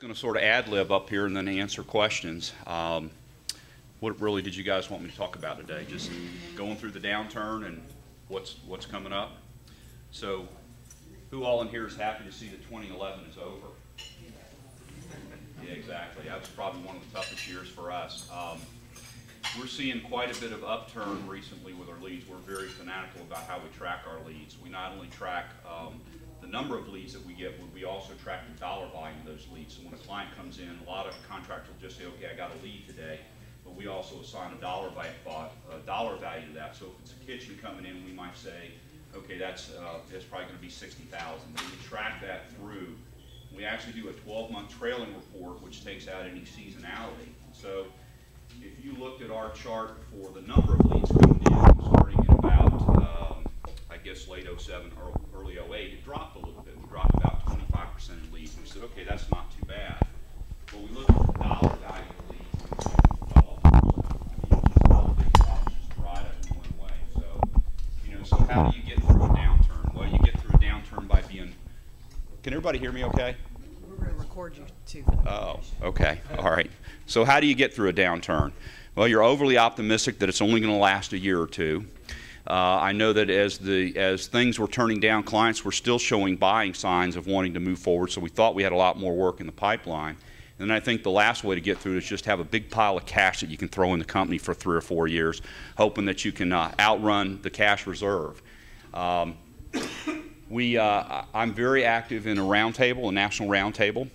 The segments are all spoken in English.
Going to sort of ad-lib up here and then answer questions. What really did you guys want me to talk about today? Just going through the downturn and what's coming up. So, who all in here is happy to see that 2011 is over? Yeah, exactly. That was probably one of the toughest years for us. We're seeing quite a bit of upturn recently with our leads. We're very fanatical about how we track our leads. We not only track the number of leads that we get, but we also track the dollar volume of those leads. So when a client comes in, a lot of contractors will just say, okay, I got a lead today, but we also assign a dollar value to that. So if it's a kitchen coming in, we might say, okay, that's probably going to be $60,000. Then we track that through. We actually do a 12-month trailing report, which takes out any seasonality. So if you looked at our chart for the number of leads coming in, starting in about, I guess, late 07 or early 08, it dropped a little bit. We dropped about 25% in leads. We said, okay, that's not too bad. But we looked at the dollar value of leads, all the big problems just dried up and went away. So how do you get through a downturn? Well, you get through a downturn by being, can everybody hear me okay? We're going to record you too. Oh, okay. All right. So how do you get through a downturn? Well, you're overly optimistic that it's only going to last a year or two. I know that as things were turning down, clients were still showing buying signs of wanting to move forward, so we thought we had a lot more work in the pipeline. And I think the last way to get through it is just have a big pile of cash that you can throw in the company for 3 or 4 years, hoping that you can outrun the cash reserve. I'm very active in a roundtable, a national roundtable,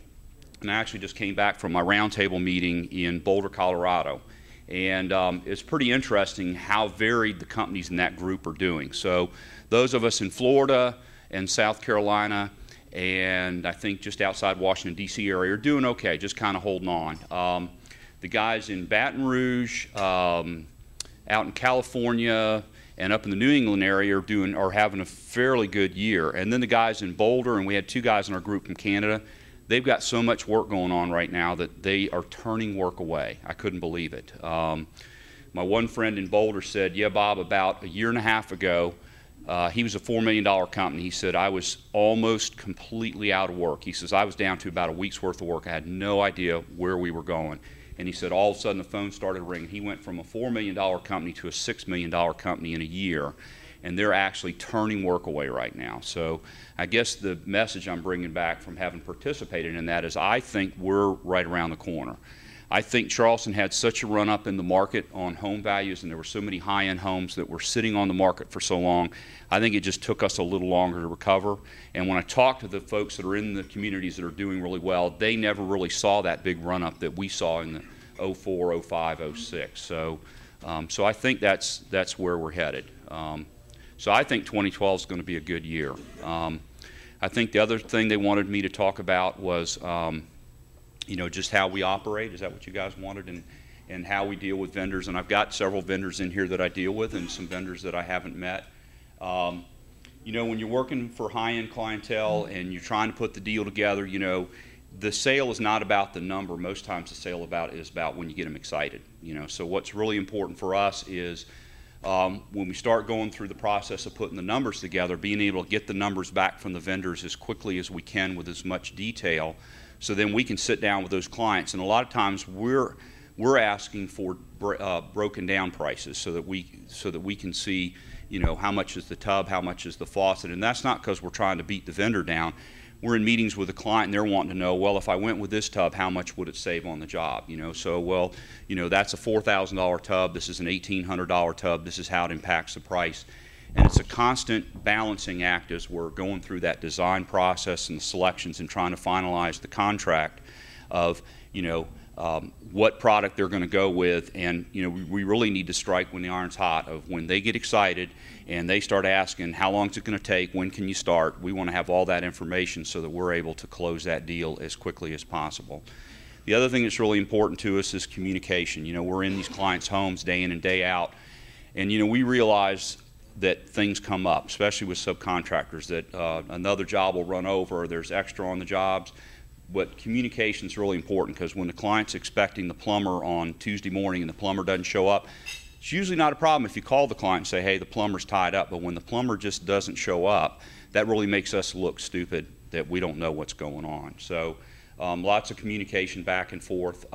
and I actually just came back from my roundtable meeting in Boulder, Colorado. And it's pretty interesting how varied the companies in that group are doing. So those of us in Florida and South Carolina and I think just outside Washington, D.C. area are doing okay, just kind of holding on. The guys in Baton Rouge, out in California, and up in the New England area are having a fairly good year. And then the guys in Boulder, and we had 2 guys in our group from Canada, they've got so much work going on right now that they are turning work away. I couldn't believe it. My one friend in Boulder said, yeah, Bob, about a year and a half ago, he was a $4 million company. He said, I was almost completely out of work. He says, I was down to about a week's worth of work. I had no idea where we were going. And he said, all of a sudden the phone started ringing. He went from a $4 million company to a $6 million company in a year. And they're actually turning work away right now. So I guess the message I'm bringing back from having participated in that is I think we're right around the corner. I think Charleston had such a run-up in the market on home values, and there were so many high-end homes that were sitting on the market for so long. I think it just took us a little longer to recover. And when I talk to the folks that are in the communities that are doing really well, they never really saw that big run-up that we saw in the 04, 05, 06. So I think that's where we're headed. So I think 2012 is going to be a good year. I think the other thing they wanted me to talk about was, just how we operate. Is that what you guys wanted? And how we deal with vendors. And I've got several vendors in here that I deal with and some vendors that I haven't met. When you're working for high-end clientele and you're trying to put the deal together, the sale is not about the number. Most times the sale is about when you get them excited. So what's really important for us is when we start going through the process of putting the numbers together, being able to get the numbers back from the vendors as quickly as we can with as much detail, so then we can sit down with those clients. And a lot of times we're asking for broken down prices so that we can see, how much is the tub, how much is the faucet, and that's not because we're trying to beat the vendor down. We're in meetings with a client and they're wanting to know, well, if I went with this tub, how much would it save on the job? So well, that's a $4,000 tub, this is an $1,800 tub, this is how it impacts the price. And it's a constant balancing act as we're going through that design process and the selections and trying to finalize the contract of, what product they're going to go with. And, we really need to strike when the iron's hot of when they get excited and they start asking, how long is it going to take? When can you start? We want to have all that information so that we're able to close that deal as quickly as possible. The other thing that's really important to us is communication. We're in these clients' homes day in and day out. And, we realize that things come up, especially with subcontractors, that another job will run over or there's extra on the jobs. But communication is really important because when the client's expecting the plumber on Tuesday morning and the plumber doesn't show up, it's usually not a problem if you call the client and say, hey, the plumber's tied up. But when the plumber just doesn't show up, that really makes us look stupid that we don't know what's going on. So Lots of communication back and forth.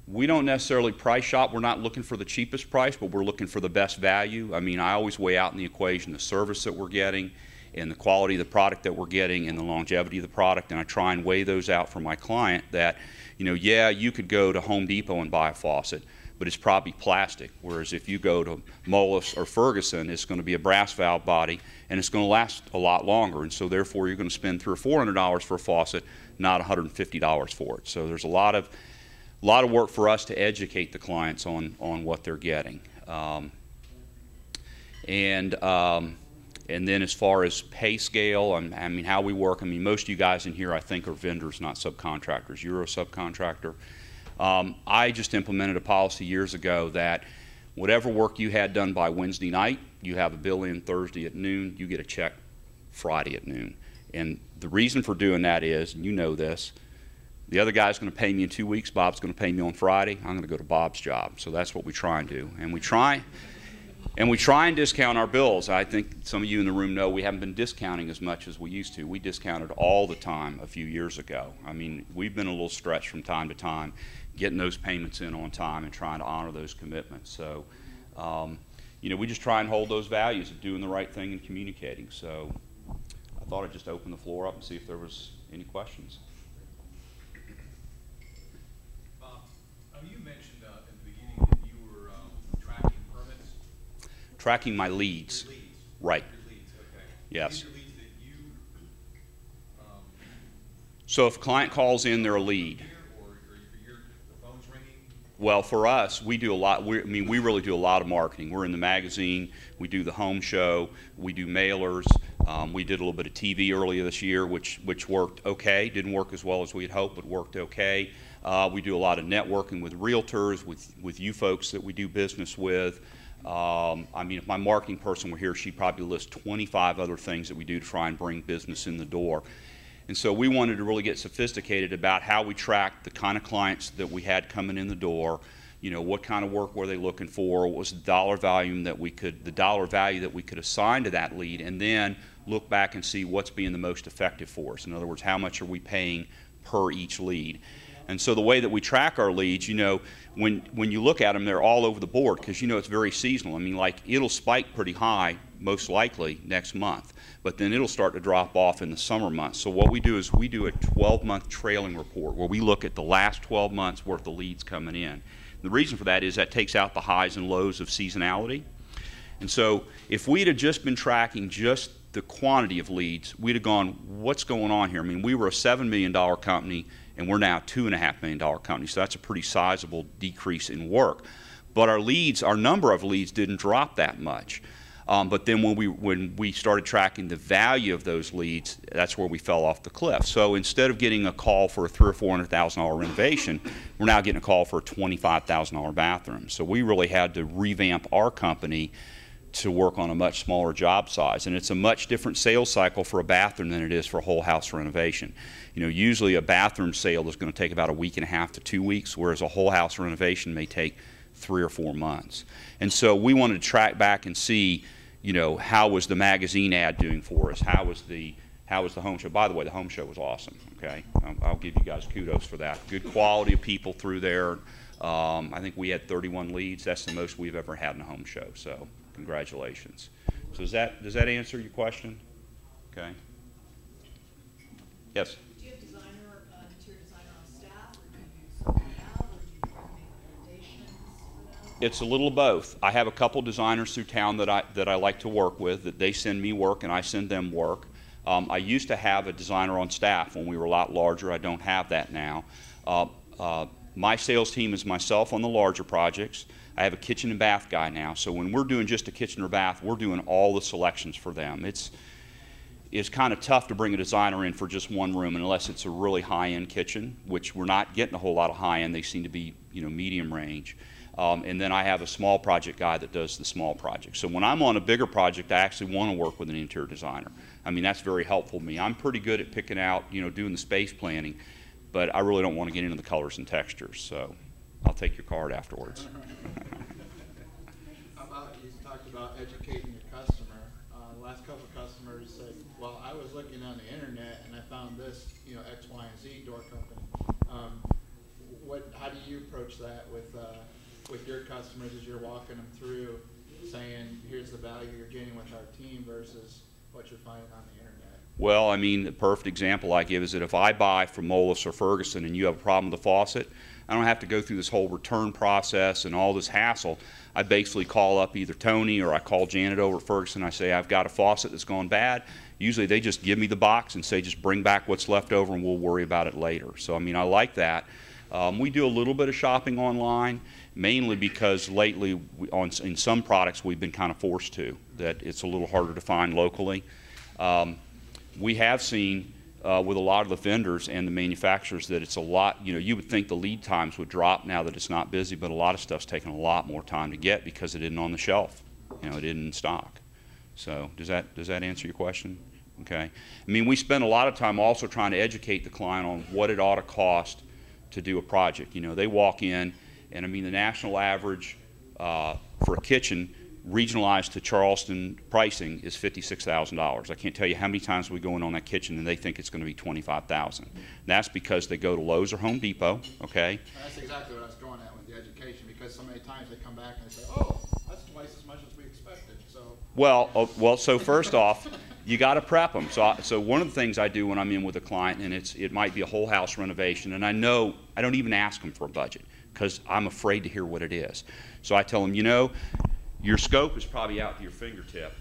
We don't necessarily price shop. We're not looking for the cheapest price, but we're looking for the best value. I mean, I always weigh out in the equation the service that we're getting and the quality of the product that we're getting and the longevity of the product, and I try and weigh those out for my client that, yeah, you could go to Home Depot and buy a faucet, but it's probably plastic, whereas if you go to Moelis or Ferguson, it's going to be a brass valve body, and it's going to last a lot longer, and so therefore you're going to spend $300 or $400 for a faucet, not $150 for it. So there's a lot of work for us to educate the clients on what they're getting. And then as far as pay scale, I mean, how we work, I mean, most of you guys in here, I think, are vendors, not subcontractors. You're a subcontractor. I just implemented a policy years ago that whatever work you had done by Wednesday night, you have a bill in Thursday at noon, you get a check Friday at noon. And the reason for doing that is, and you know this, the other guy's going to pay me in 2 weeks, Bob's going to pay me on Friday, I'm going to go to Bob's job. So that's what we try and do. And we try and discount our bills. I think some of you in the room know we haven't been discounting as much as we used to. We discounted all the time a few years ago. I mean, we've been a little stretched from time to time, getting those payments in on time and trying to honor those commitments. So, we just try and hold those values of doing the right thing and communicating. So I thought I'd just open the floor up and see if there was any questions. You mentioned in the beginning that you were tracking permits. Tracking my leads. Your leads. Right. Your leads, okay. Yes. Your leads that you, so if a client calls in, they're a lead. Or the phone's ringing? Well, for us, we do a lot. We really do a lot of marketing. We're in the magazine. We do the home show. We do mailers. We did a little bit of TV earlier this year, which worked okay. Didn't work as well as we had hoped, but worked okay. We do a lot of networking with realtors, with you folks that we do business with. I mean, if my marketing person were here, she'd probably list 25 other things that we do to try and bring business in the door. And so we wanted to really get sophisticated about how we track the kind of clients that we had coming in the door. What kind of work were they looking for? What was the dollar value that we could assign to that lead, and then look back and see what's being the most effective for us. In other words, how much are we paying per each lead? And so the way that we track our leads, when you look at them, they're all over the board because it's very seasonal. I mean, like, it'll spike pretty high most likely next month, but then it'll start to drop off in the summer months. So what we do is we do a 12-month trailing report where we look at the last 12 months worth of leads coming in. The reason for that is that takes out the highs and lows of seasonality. And so if we'd have just been tracking just the quantity of leads, we'd have gone, what's going on here? I mean, we were a $7 million company, and we're now a $2.5 million company, so that's a pretty sizable decrease in work. But our number of leads didn't drop that much. But then when we started tracking the value of those leads, that's where we fell off the cliff. So instead of getting a call for a $300,000 or $400,000 renovation, we're now getting a call for a $25,000 bathroom. So we really had to revamp our company to work on a much smaller job size, and it's a much different sales cycle for a bathroom than it is for a whole house renovation. Usually a bathroom sale is going to take about a week and a half to 2 weeks, whereas a whole house renovation may take 3 or 4 months. And so we wanted to track back and see, how was the magazine ad doing for us? How was the home show? By the way, the home show was awesome. Okay, I'll give you guys kudos for that. Good quality of people through there. I think we had 31 leads. That's the most we've ever had in a home show. So congratulations. So does that answer your question? Okay. Yes. Do you have interior designer on staff, or do you sub it out, or do you try to make recommendations for them? It's a little of both. I have a couple designers through town that I like to work with, that they send me work and I send them work. I used to have a designer on staff when we were a lot larger. I don't have that now. My sales team is myself on the larger projects. I have a kitchen and bath guy now, so when we're doing just a kitchen or bath, we're doing all the selections for them. It's kind of tough to bring a designer in for just one room unless it's a really high-end kitchen, which we're not getting a whole lot of high-end. They seem to be, medium range. And then I have a small project guy that does the small projects. So when I'm on a bigger project, I actually want to work with an interior designer. I mean, that's very helpful to me. I'm pretty good at picking out, doing the space planning, but I really don't want to get into the colors and textures. So I'll take your card afterwards. You talked about educating your customer. The last couple of customers said, well, I was looking on the internet and I found this, X, Y, and Z door your company. How do you approach that with your customers as you're walking them through, saying, here's the value you're getting with our team versus what you're finding on the internet? Well, I mean, the perfect example I give is that if I buy from Moelis or Ferguson and you have a problem with the faucet, I don't have to go through this whole return process and all this hassle. I basically call up either Tony or I call Janet over at Ferguson. I say, I've got a faucet that's gone bad. Usually they just give me the box and say, just bring back what's left over and we'll worry about it later. So, I mean, I like that. We do a little bit of shopping online, mainly because lately in some products we've been kind of forced to, that it's a little harder to find locally. We have seen with a lot of the vendors and the manufacturers that it's a lot, you would think the lead times would drop now that it's not busy, but a lot of stuff's taking a lot more time to get because it isn't on the shelf. It isn't in stock. So does that answer your question? Okay. I mean, we spend a lot of time also trying to educate the client on what it ought to cost to do a project. They walk in, and I mean, the national average for a kitchen regionalized to Charleston pricing is $56,000. I can't tell you how many times we go in on that kitchen and they think it's going to be $25,000. That's because they go to Lowe's or Home Depot, okay? That's exactly what I was going at with the education, because so many times they come back and they say, oh, that's twice as much as we expected. So well, so first off, you got to prep them. So one of the things I do when I'm in with a client, and it might be a whole house renovation, and I know I don't even ask them for a budget because I'm afraid to hear what it is. So I tell them, your scope is probably out to your fingertip.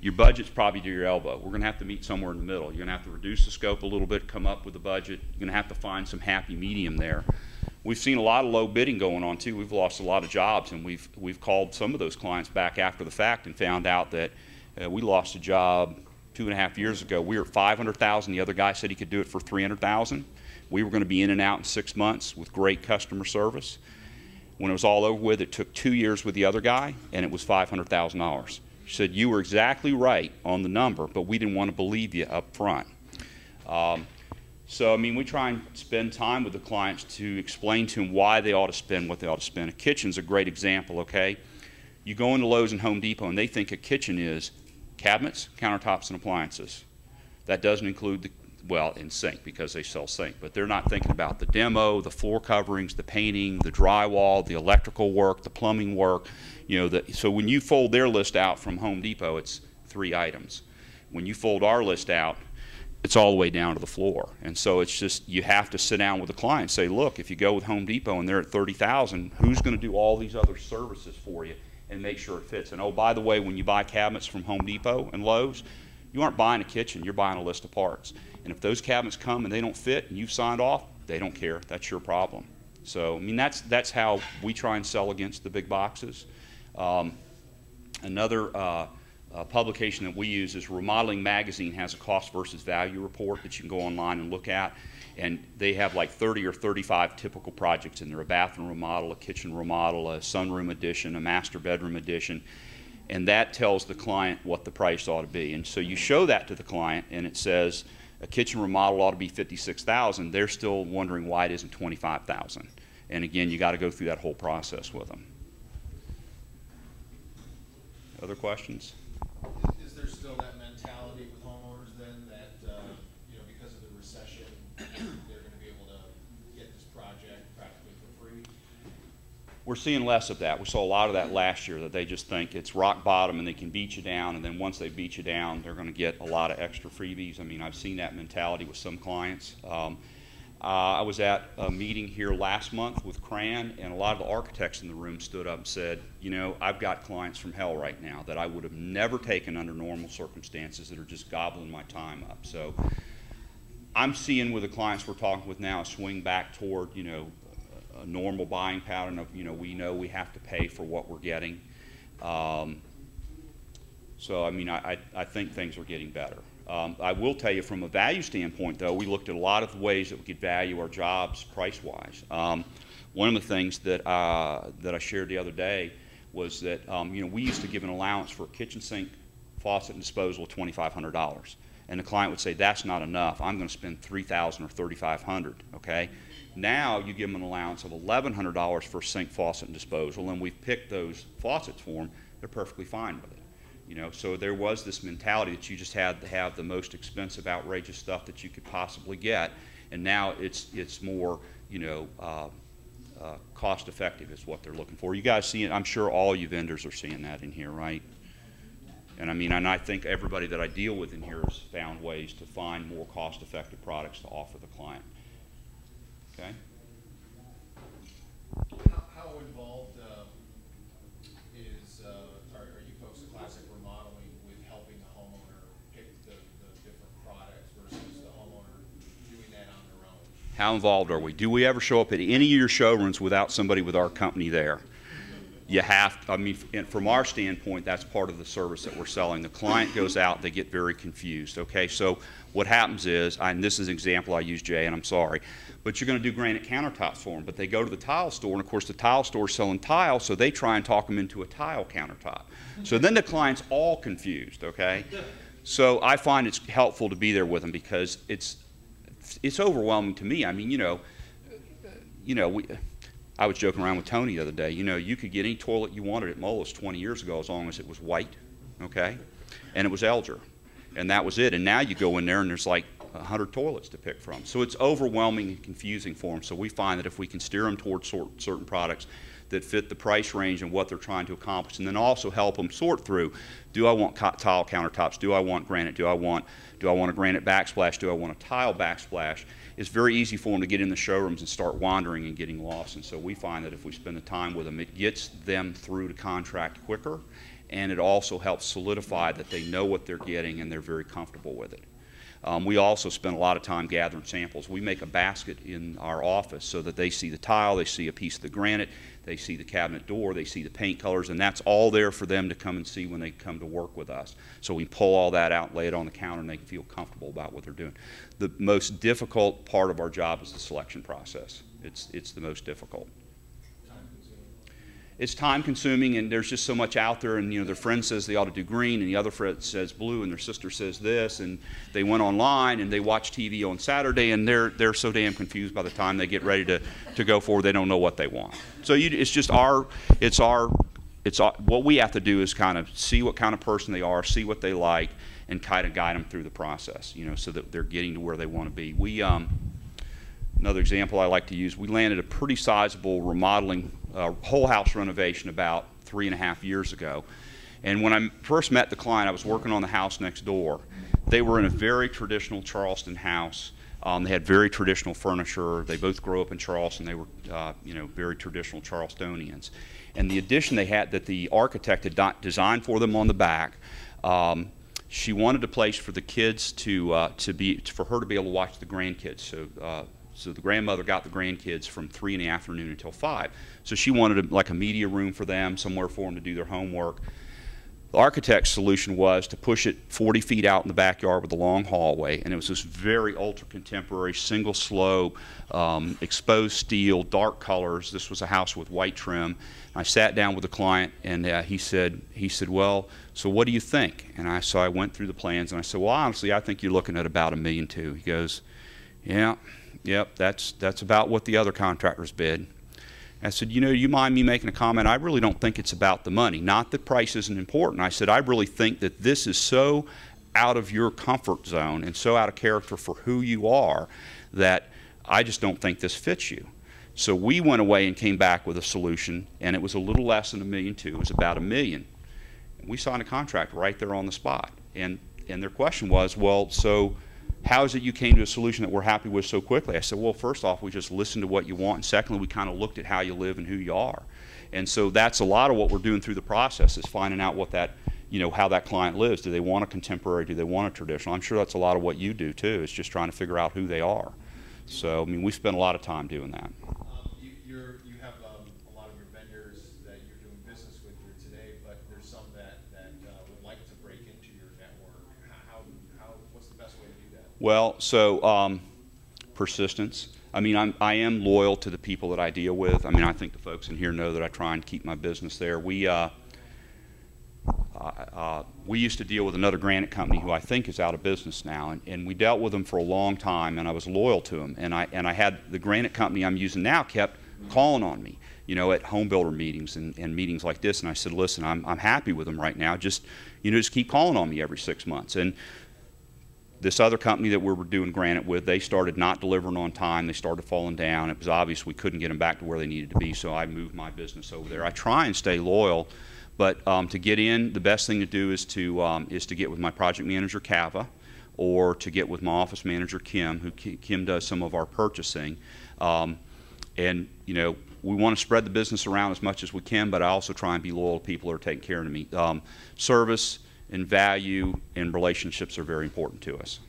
Your budget's probably to your elbow. We're going to have to meet somewhere in the middle. You're going to have to reduce the scope a little bit, come up with a budget. You're going to have to find some happy medium there. We've seen a lot of low bidding going on too. We've lost a lot of jobs, and we've called some of those clients back after the fact and found out that we lost a job 2.5 years ago. We were at $500,000. The other guy said he could do it for $300,000. We were going to be in and out in 6 months with great customer service. When it was all over with, it took 2 years with the other guy, and it was $500,000. She said, you were exactly right on the number, but we didn't want to believe you up front. So, I mean, we try and spend time with the clients to explain to them why they ought to spend what they ought to spend. A kitchen's a great example, okay? You go into Lowe's and Home Depot, and they think a kitchen is cabinets, countertops, and appliances. That doesn't include and sink, because they sell sink, but they're not thinking about the demo, the floor coverings, the painting, the drywall, the electrical work, the plumbing work. So when you fold their list out from Home Depot, it's 3 items. When you fold our list out, it's all the way down to the floor. And so it's just, you have to sit down with the client and say, look, if you go with Home Depot and they're at $30,000, who's going to do all these other services for you and make sure it fits? And oh, by the way, when you buy cabinets from Home Depot and Lowe's, you aren't buying a kitchen, you're buying a list of parts. And if those cabinets come and they don't fit and you've signed off, they don't care. That's your problem. So, I mean, that's how we try and sell against the big boxes. Another publication that we use is Remodeling Magazine has a cost versus value report that you can go online and look at. And they have like 30 or 35 typical projects in there: a bathroom remodel, a kitchen remodel, a sunroom addition, a master bedroom addition. And that tells the client what the price ought to be. And so you show that to the client, and it says a kitchen remodel ought to be $56,000. They're still wondering why it isn't $25,000. And again, you got to go through that whole process with them. Other questions? Is there still that mentality with homeowners then that because of the recession, they're going to be able to get this project practically for free? We're seeing less of that. We saw a lot of that last year, that they just think it's rock bottom and they can beat you down, and then once they beat you down, they're going to get a lot of extra freebies. I mean, I've seen that mentality with some clients. I was at a meeting here last month with Cran, and a lot of the architects in the room stood up and said, I've got clients from hell right now that I would have never taken under normal circumstances that are just gobbling my time up. So I'm seeing with the clients we're talking with now a swing back toward, a normal buying pattern of, we know we have to pay for what we're getting. So, I mean, I think things are getting better. I will tell you, from a value standpoint, though, we looked at a lot of ways that we could value our jobs price-wise. One of the things that I shared the other day was that, we used to give an allowance for a kitchen sink, faucet, and disposal of $2,500. And the client would say, that's not enough. I'm going to spend $3,000 or $3,500, okay? Now you give them an allowance of $1,100 for sink, faucet, and disposal, and we've picked those faucets for them. They're perfectly fine with it. So there was this mentality that you just had to have the most expensive, outrageous stuff that you could possibly get, and now it's more, cost effective is what they're looking for. You guys see it? I'm sure all you vendors are seeing that in here, right? And I think everybody that I deal with in here has found ways to find more cost effective products to offer the client. Okay? How involved are you folks at Classic Remodeling with helping the homeowner pick the different products versus the homeowner doing that on their own? How involved are we? Do we ever show up at any of your showrooms without somebody with our company there? You have, and from our standpoint, that's part of the service that we're selling. The client goes out, they get very confused, okay? So what happens is, and this is an example I use, Jay, and I'm sorry, but you're going to do granite countertops for them, but they go to the tile store, and of course the tile store is selling tile, so they try and talk them into a tile countertop. So then the client's all confused, okay? So I find it's helpful to be there with them because it's overwhelming to me. I was joking around with Tony the other day. You could get any toilet you wanted at Moelis 20 years ago as long as it was white, okay? And it was Elger. And that was it. And now you go in there and there's like 100 toilets to pick from. So it's overwhelming and confusing for them. So we find that if we can steer them towards certain products that fit the price range and what they're trying to accomplish, and then also help them sort through, do I want tile countertops? Do I want granite? Do I want a granite backsplash? Do I want a tile backsplash? It's very easy for them to get in the showrooms and start wandering and getting lost. And so we find that if we spend the time with them, it gets them through to contract quicker, and it also helps solidify that they know what they're getting and they're very comfortable with it. We also spend a lot of time gathering samples. We make a basket in our office so that they see the tile, they see a piece of the granite, they see the cabinet door, they see the paint colors, and that's all there for them to come and see when they come to work with us. So we pull all that out, lay it on the counter, and they can feel comfortable about what they're doing. The most difficult part of our job is the selection process. It's the most difficult. It's time consuming, and there's just so much out there, and their friend says they ought to do green, and the other friend says blue, and their sister says this, and they went online and they watch TV on Saturday, and they're so damn confused by the time they get ready to go forward, they don't know what they want. So what we have to do is kind of see what kind of person they are, see what they like, and kind of guide them through the process, so that they're getting to where they want to be. Another example I like to use, we landed a pretty sizable remodeling whole house renovation about 3.5 years ago. And when I first met the client, I was working on the house next door. They were in a very traditional Charleston house. They had very traditional furniture. They both grew up in Charleston. They were, very traditional Charlestonians. And the addition they had that the architect had designed for them on the back, she wanted a place for the kids for her to be able to watch the grandkids. So the grandmother got the grandkids from 3 in the afternoon until 5. So she wanted like a media room for them, somewhere for them to do their homework. The architect's solution was to push it 40 feet out in the backyard with a long hallway, and it was this very ultra-contemporary, single slope, exposed steel, dark colors. This was a house with white trim. I sat down with the client, and he said, well, so what do you think? And so I went through the plans, and I said, well, honestly, I think you're looking at about $1.2 million. He goes, yeah. Yep, that's about what the other contractors bid. I said, you mind me making a comment? I really don't think it's about the money. Not that price isn't important. I said, I really think that this is so out of your comfort zone and so out of character for who you are that I just don't think this fits you. So we went away and came back with a solution, and it was a little less than $1.2 million. It was about $1 million. We signed a contract right there on the spot. And their question was, well, so how is it you came to a solution that we're happy with so quickly? I said, well, first off, we just listened to what you want, and secondly, we kind of looked at how you live and who you are. And so that's a lot of what we're doing through the process is finding out what that, how that client lives. Do they want a contemporary? Do they want a traditional? I'm sure that's a lot of what you do too, is just trying to figure out who they are. So, we spend a lot of time doing that. You have a lot of your vendors that you're doing business with here today, but there's some that would like to break into your network. What's the best way to do that? Well, so persistence. I am loyal to the people that I deal with. I think the folks in here know that I try and keep my business there. We used to deal with another granite company who I think is out of business now, and we dealt with them for a long time, and I was loyal to them. And I had the granite company I'm using now kept calling on me, at home builder meetings and meetings like this. And I said, listen, I'm happy with them right now. Just keep calling on me every 6 months. And This other company that we were doing granite with, they started not delivering on time. They started falling down. It was obvious we couldn't get them back to where they needed to be, so I moved my business over there. I try and stay loyal, but to get in, the best thing to do is to get with my project manager, Kava, or to get with my office manager, Kim, Kim does some of our purchasing. And, you know, we want to spread the business around as much as we can, but I also try and be loyal to people who are taking care of me. Service and value and relationships are very important to us.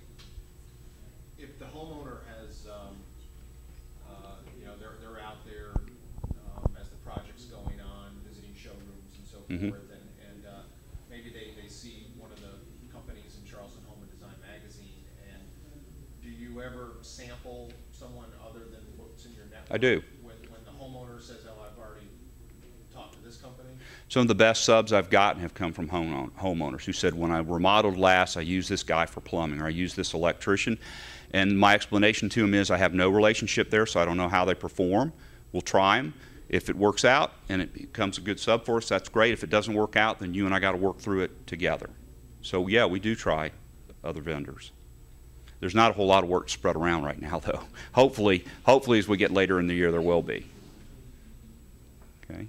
If the homeowner has, you know, they're out there as the project's going on, visiting showrooms and so forth, and maybe they see one of the companies in Charleston Home and Design magazine, and do you ever sample someone other than what's in your network? I do. When the homeowner says, oh, I've already talked to this company? Some of the best subs I've gotten have come from homeowners who said, when I remodeled last, I used this guy for plumbing, or I used this electrician. And my explanation to them is, I have no relationship there, so I don't know how they perform. We'll try them. If it works out and it becomes a good sub for us, that's great. If it doesn't work out, then you and I got to work through it together. So yeah, we do try other vendors. There's not a whole lot of work spread around right now, though. Hopefully as we get later in the year, there will be. Okay.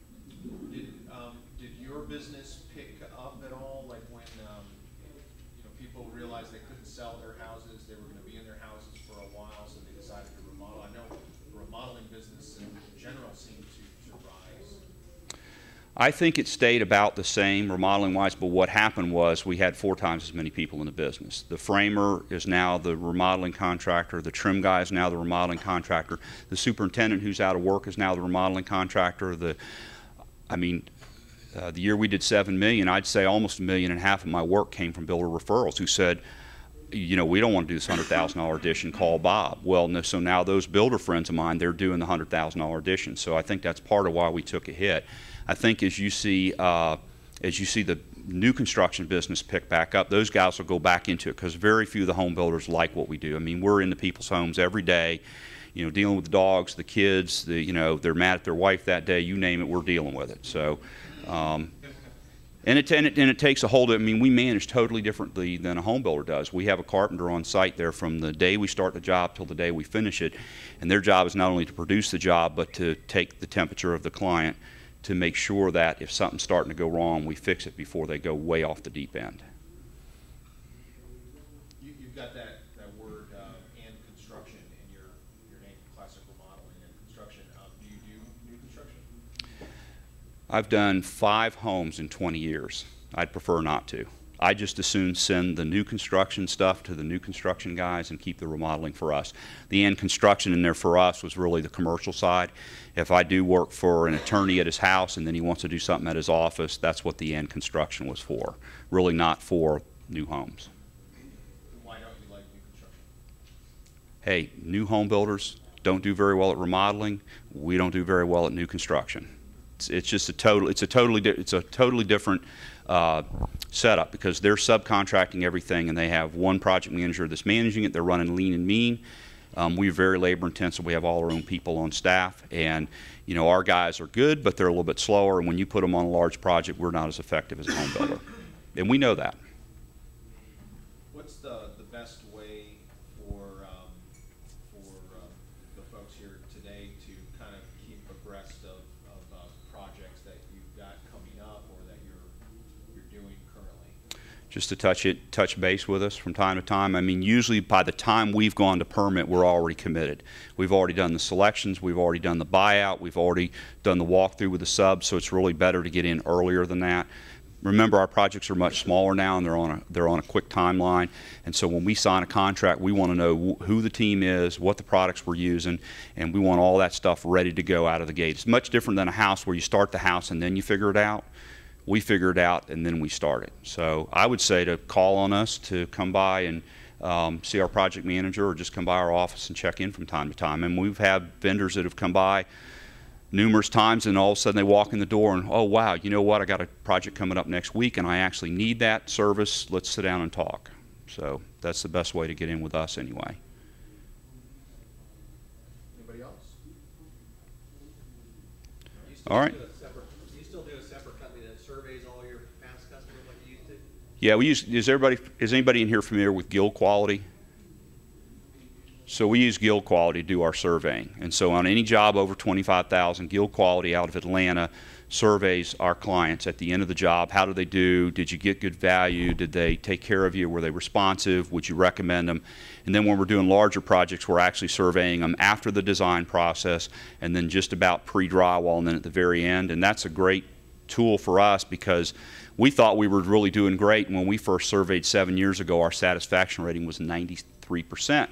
Did your business pick up at all, like when you know, people realized they couldn't sell their houses, they were going to be in their houses for a while, so they decided to remodel? I know the remodeling business in general seemed to rise. I think it stayed about the same remodeling-wise, but what happened was we had 4 times as many people in the business. The framer is now the remodeling contractor. The trim guy is now the remodeling contractor. The superintendent who's out of work is now the remodeling contractor. The year we did $7 million, I'd say almost $1.5 million of my work came from builder referrals who said, you know, we don't want to do this $100,000 addition, call Bob. Well, no, so now those builder friends of mine, they're doing the $100,000 addition. So I think that's part of why we took a hit. I think as you see the new construction business pick back up, those guys will go back into it, because very few of the home builders like what we do. I mean, we're into people's homes every day, you know, dealing with the dogs, the kids, you know, they're mad at their wife that day, you name it, we're dealing with it. So, and it takes a hold of it. I mean, we manage totally differently than a home builder does. We have a carpenter on site there from the day we start the job till the day we finish it, and their job is not only to produce the job, but to take the temperature of the client to make sure that if something's starting to go wrong, we fix it before they go way off the deep end. You've got that word and construction in your name, classic remodeling and construction. Do you do new construction? I've done 5 homes in 20 years. I'd prefer not to. I just as soon send the new construction stuff to the new construction guys and keep the remodeling for us. The end construction in there for us was really the commercial side. If I do work for an attorney at his house and then he wants to do something at his office, that's what the end construction was for, really not for new homes. Why don't you like new construction? Hey, new home builders don't do very well at remodeling. We don't do very well at new construction. It's just a totally different setup, because they're subcontracting everything and they have one project manager that's managing it. They're running lean and mean. We're very labor intensive. We have all our own people on staff, and you know, our guys are good, but they're a little bit slower, and when you put them on a large project, we're not as effective as a home builder, and we know that. What's the best way for the folks here today to kind of keep abreast of projects that you've got coming up or that you're doing currently? Just to touch base with us from time to time. I mean, usually by the time we've gone to permit, we're already committed. We've already done the selections, we've already done the buyout, we've already done the walkthrough with the subs, so it's really better to get in earlier than that. Remember, our projects are much smaller now, and they're on a quick timeline. And so when we sign a contract, we want to know who the team is, what the products we're using, and we want all that stuff ready to go out of the gate. It's much different than a house where you start the house and then you figure it out. We figure it out and then we start it. So I would say to call on us to come by and see our project manager, or just come by our office and check in from time to time. And we've had vendors that have come by numerous times, and all of a sudden they walk in the door and, oh wow, you know what, I got a project coming up next week and I actually need that service, let's sit down and talk. So that's the best way to get in with us anyway. Anybody else? All right. Do you still do a separate company that surveys all your past customers like you used to? Yeah, we use, is anybody in here familiar with Guild Quality? So we use Guild Quality to do our surveying. And so on any job over $25,000, Guild Quality out of Atlanta surveys our clients at the end of the job. How did they do? Did you get good value? Did they take care of you? Were they responsive? Would you recommend them? And then when we're doing larger projects, we're actually surveying them after the design process and then just about pre-drywall and then at the very end. And that's a great tool for us because we thought we were really doing great. And when we first surveyed 7 years ago, our satisfaction rating was 93%.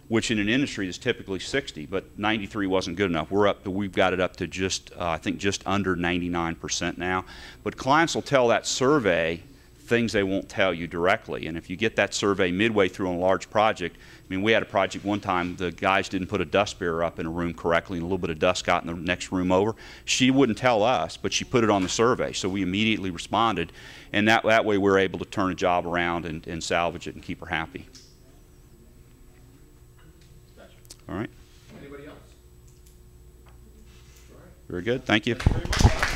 Which in an industry is typically 60, but 93 wasn't good enough. We've got it up to just, I think, just under 99% now. But clients will tell that survey things they won't tell you directly. And if you get that survey midway through on a large project, I mean, we had a project one time, the guys didn't put a dust barrier up in a room correctly, and a little bit of dust got in the next room over. She wouldn't tell us, but she put it on the survey. So we immediately responded, and that way we were able to turn a job around and salvage it and keep her happy. All right. Anybody else? All right. Very good. Thank you. Thank you very much.